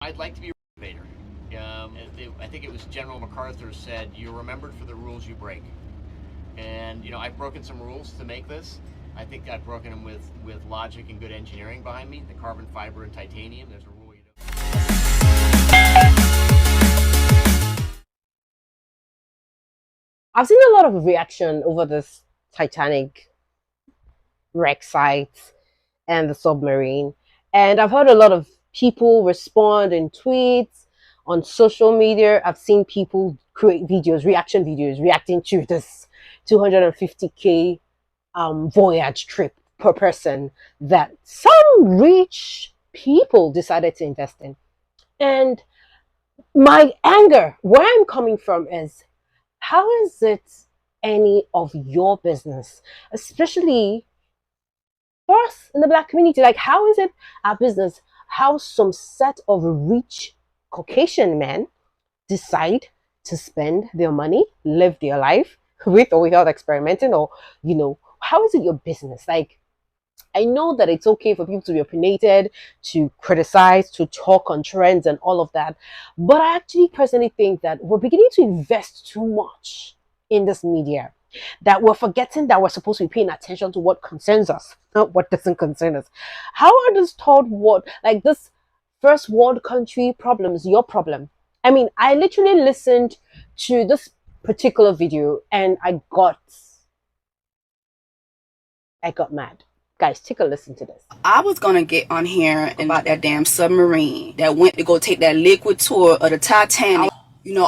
I'd like to be a innovator. I think it was General MacArthur said, "You're remembered for the rules you break." And I've broken some rules to make this. I think I've broken them with logic and good engineering behind me. The carbon fiber and titanium. There's a rule you don't. I've seen a lot of reaction over this Titanic wreck site and the submarine, and I've heard a lot of people respond in tweets on social media. I've seen people create videos, reaction videos, reacting to this 250K voyage trip per person that some rich people decided to invest in. And my anger, where I'm coming from, is how is it any of your business, especially for us in the black community? Like, how is it our business how some set of rich Caucasian men decide to spend their money, live their life with or without experimenting, or how is it your business? Like, I know that it's okay for people to be opinionated, to criticize, to talk on trends and all of that. But I actually personally think that we're beginning to invest too much in this media, that we're forgetting that we're supposed to be paying attention to what concerns us, not what doesn't concern us. How are these third world, like this first world country problems, your problem? I mean, I literally listened to this particular video and I got mad. Guys, take a listen to this. I was gonna get on here and about that damn submarine that went to go take that liquid tour of the Titanic,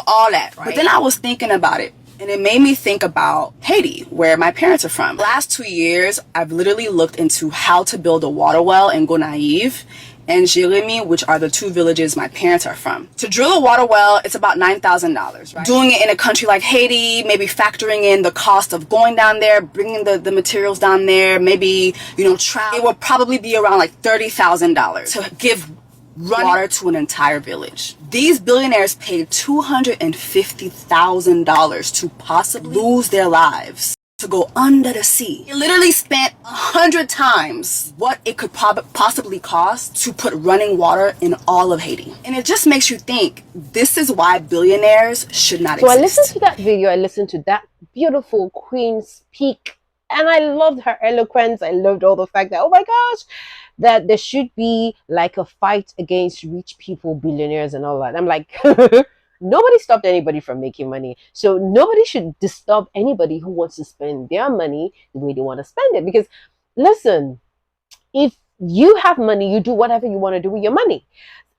all that, right? But then I was thinking about it, and it made me think about Haiti, where my parents are from. The last 2 years, I've literally looked into how to build a water well in Gonaive and Jérémy, which are the two villages my parents are from. To drill a water well, it's about $9,000, right? Doing it in a country like Haiti, maybe factoring in the cost of going down there, bringing the materials down there, maybe, travel, it will probably be around like $30,000 to give running water to an entire village. These billionaires paid $250,000 to possibly lose their lives, to go under the sea. It literally spent 100 times what it could possibly cost to put running water in all of Haiti. And it just makes you think, this is why billionaires should not exist. So I listened to that video, I listened to that beautiful queen speak, and I loved her eloquence. I loved all the fact that, oh my gosh, that there should be like a fight against rich people, billionaires and all that. I'm like, nobody stopped anybody from making money. So nobody should disturb anybody who wants to spend their money the way they want to spend it. Because listen, if you have money, you do whatever you want to do with your money.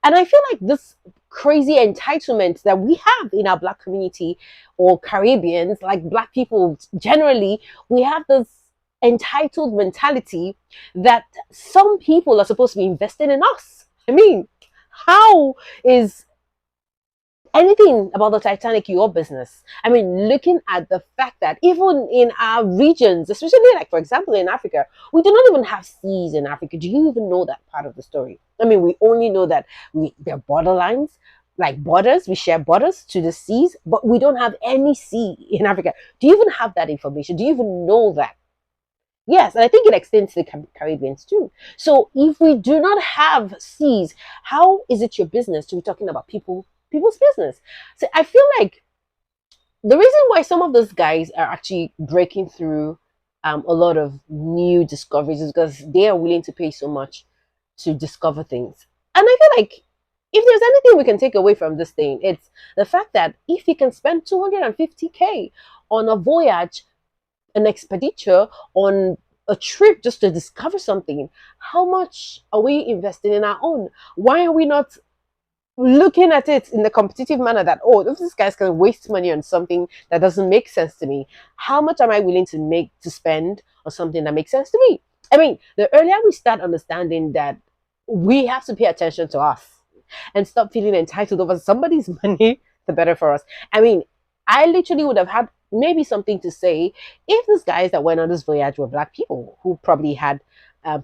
And I feel like this crazy entitlement that we have in our black community, or Caribbeans, like black people generally, we have this entitled mentality that some people are supposed to be invested in us. I mean, how is anything about the Titanic your business? I mean, looking at the fact that even in our regions, especially like, for example, in Africa, we do not even have seas in Africa. Do you even know that part of the story? I mean, we only know that there are borderlines, like borders, we share borders to the seas, but we don't have any sea in Africa. Do you even have that information? Do you even know that? Yes, and I think it extends to the Caribbeans too. So if we do not have seas, how is it your business to be talking about people's business? So I feel like the reason why some of those guys are actually breaking through a lot of new discoveries is because they are willing to pay so much to discover things. And I feel like if there's anything we can take away from this thing, it's the fact that if you can spend 250K on a voyage, an expenditure, on a trip just to discover something, how much are we investing in our own? Why are we not looking at it in the competitive manner that, oh, if this guy's going to waste money on something that doesn't make sense to me, how much am I willing to spend on something that makes sense to me? I mean, the earlier we start understanding that we have to pay attention to us and stop feeling entitled over somebody's money, the better for us. I mean, I literally would have had maybe something to say if these guys that went on this voyage were black people who probably had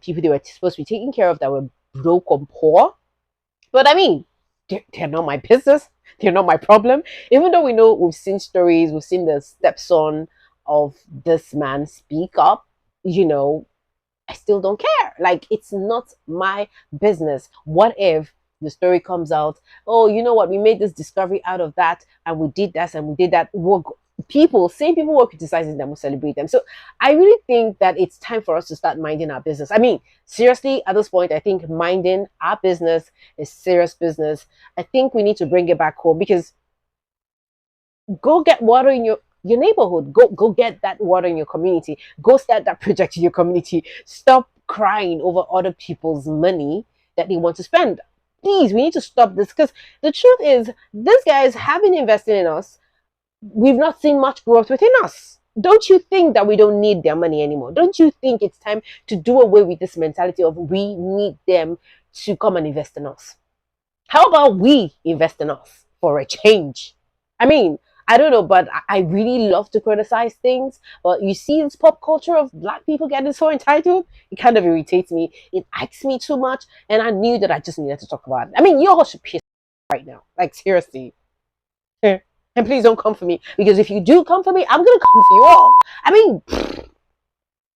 people they were supposed to be taking care of that were broke or poor. But I mean, they're not my business. They're not my problem. Even though we've seen stories, we've seen the stepson of this man speak up, I still don't care. Like, it's not my business. What if The story comes out, oh, you know what, we made this discovery out of that, and we did this and we did that. Same people who are criticizing them will celebrate them. So I really think that it's time for us to start minding our business. I mean, seriously, at this point, I think minding our business is serious business. I think we need to bring it back home, because go get water in your neighborhood. Go get that water in your community. Go start that project in your community. Stop crying over other people's money that they want to spend. Please, we need to stop this, because the truth is, these guys have been investing in us. We've not seen much growth within us. Don't you think that we don't need their money anymore? Don't you think it's time to do away with this mentality of we need them to come and invest in us? How about we invest in us for a change? I mean, I don't know, but I really love to criticize things. But you see this pop culture of black people getting so entitled, it kind of irritates me. It irks me too much. And I knew that I just needed to talk about it. I mean, you all should piss right now. Like, seriously. And please don't come for me. Because if you do come for me, I'm going to come for you all. I mean,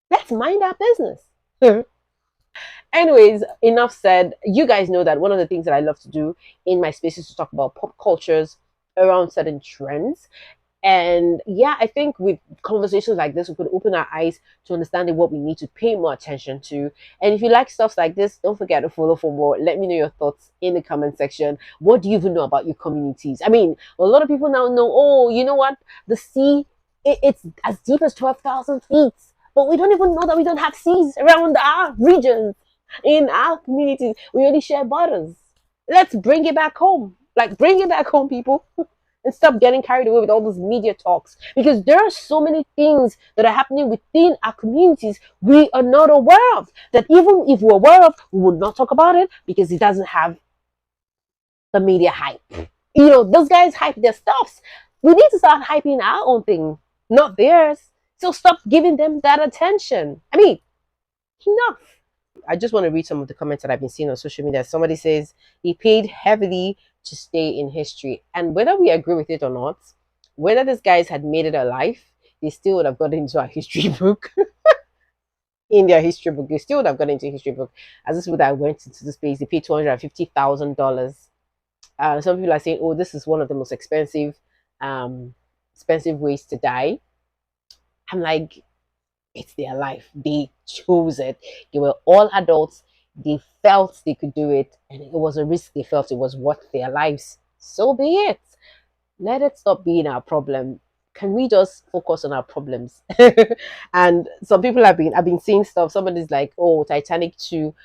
let's mind our business. Anyways, enough said. You guys know that one of the things that I love to do in my spaces is to talk about pop cultures around certain trends. And yeah, I think with conversations like this, we could open our eyes to understanding what we need to pay more attention to. And if you like stuff like this, don't forget to follow for more. Let me know your thoughts in the comment section. What do you even know about your communities? I mean, a lot of people now know, oh, you know what? The sea, it's as deep as 12,000 feet. But we don't even know that we don't have seas around our regions, in our communities. We only share borders. Let's bring it back home. Like, bring it back home, people. And stop getting carried away with all those media talks, because there are so many things that are happening within our communities we are not aware of, that even if we're aware of, we would not talk about it because it doesn't have the media hype. You know, those guys hype their stuffs. We need to start hyping our own thing, not theirs. So stop giving them that attention. I mean, enough. I just want to read some of the comments that I've been seeing on social media. Somebody says he paid heavily to stay in history. And whether we agree with it or not, whether these guys had made it alive, they still would have gotten into a history book. In their history book, they still would have gotten into a history book. As this would have went into this place, they paid $250,000. Some people are saying, oh, this is one of the most expensive ways to die. I'm like, it's their life. They chose it. They were all adults. They felt they could do it, and it was a risk. They felt it was worth their lives. So be it. Let it stop being our problem. Can we just focus on our problems? And some people I've been seeing stuff. Somebody's like, oh, Titanic 2,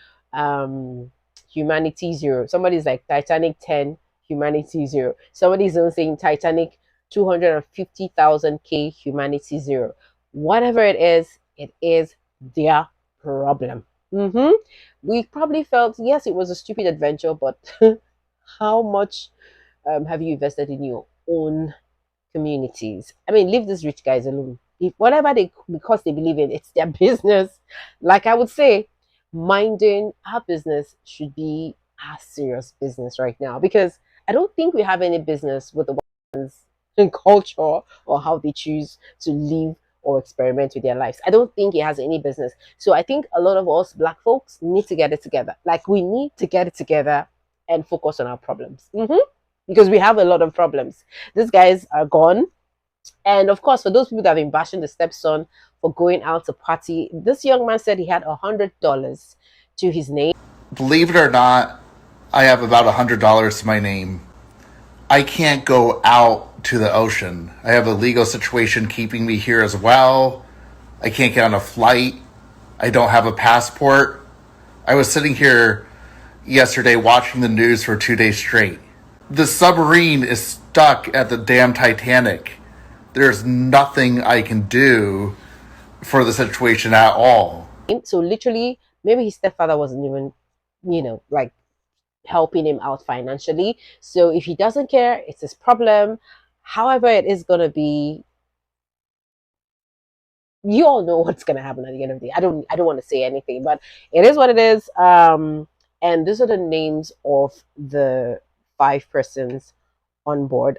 humanity 0. Somebody's like Titanic 10, humanity 0. Somebody's even saying Titanic 250,000 K, humanity 0. Whatever it is their problem. We probably felt, yes, it was a stupid adventure, but how much have you invested in your own communities? I mean, leave these rich guys alone. If whatever because they believe in, it's their business. Like I would say, minding our business should be our serious business right now, because I don't think we have any business with the ones in culture or how they choose to live or experiment with their lives. I don't think it has any business. So I think a lot of us black folks need to get it together. Like, we need to get it together and focus on our problems. Because we have a lot of problems. These guys are gone. And of course, for those people that have been bashing the stepson for going out to party, this young man said he had $100 to his name. Believe it or not, I have about $100 to my name. I can't go out to the ocean. I have a legal situation keeping me here as well. I can't get on a flight. I don't have a passport. I was sitting here yesterday watching the news for 2 days straight. The submarine is stuck at the damn Titanic. There's nothing I can do for the situation at all. So literally, maybe his stepfather wasn't even, like, helping him out financially. So if he doesn't care, it's his problem. However it is going to be, you all know what's going to happen at the end of the day. I don't want to say anything, but it is what it is. And these are the names of the 5 persons on board.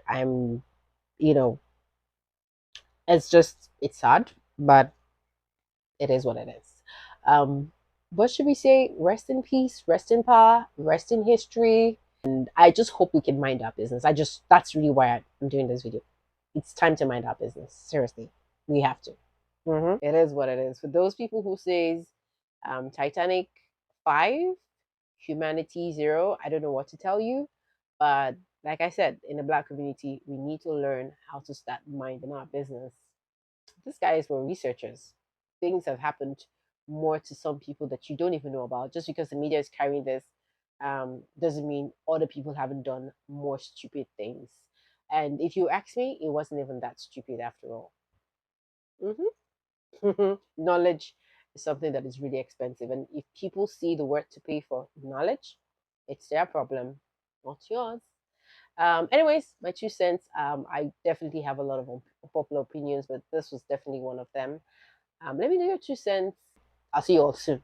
It's sad, but it is what it is. What should we say? Rest in peace, rest in power, rest in history. And I just hope we can mind our business. That's really why I'm doing this video. It's time to mind our business. Seriously, we have to. It is what it is. For those people who says Titanic 5, humanity 0, I don't know what to tell you. But like I said, in the Black community, we need to learn how to start minding our business. These guys were researchers. Things have happened more to some people that you don't even know about. Just because the media is carrying this doesn't mean other people haven't done more stupid things. And if you ask me, it wasn't even that stupid after all. Knowledge is something that is really expensive. And if people see the worth to pay for knowledge, it's their problem, not yours. Anyways, my 2 cents. I definitely have a lot of unpopular opinions, but this was definitely one of them. Let me know your 2 cents. I'll see you all soon.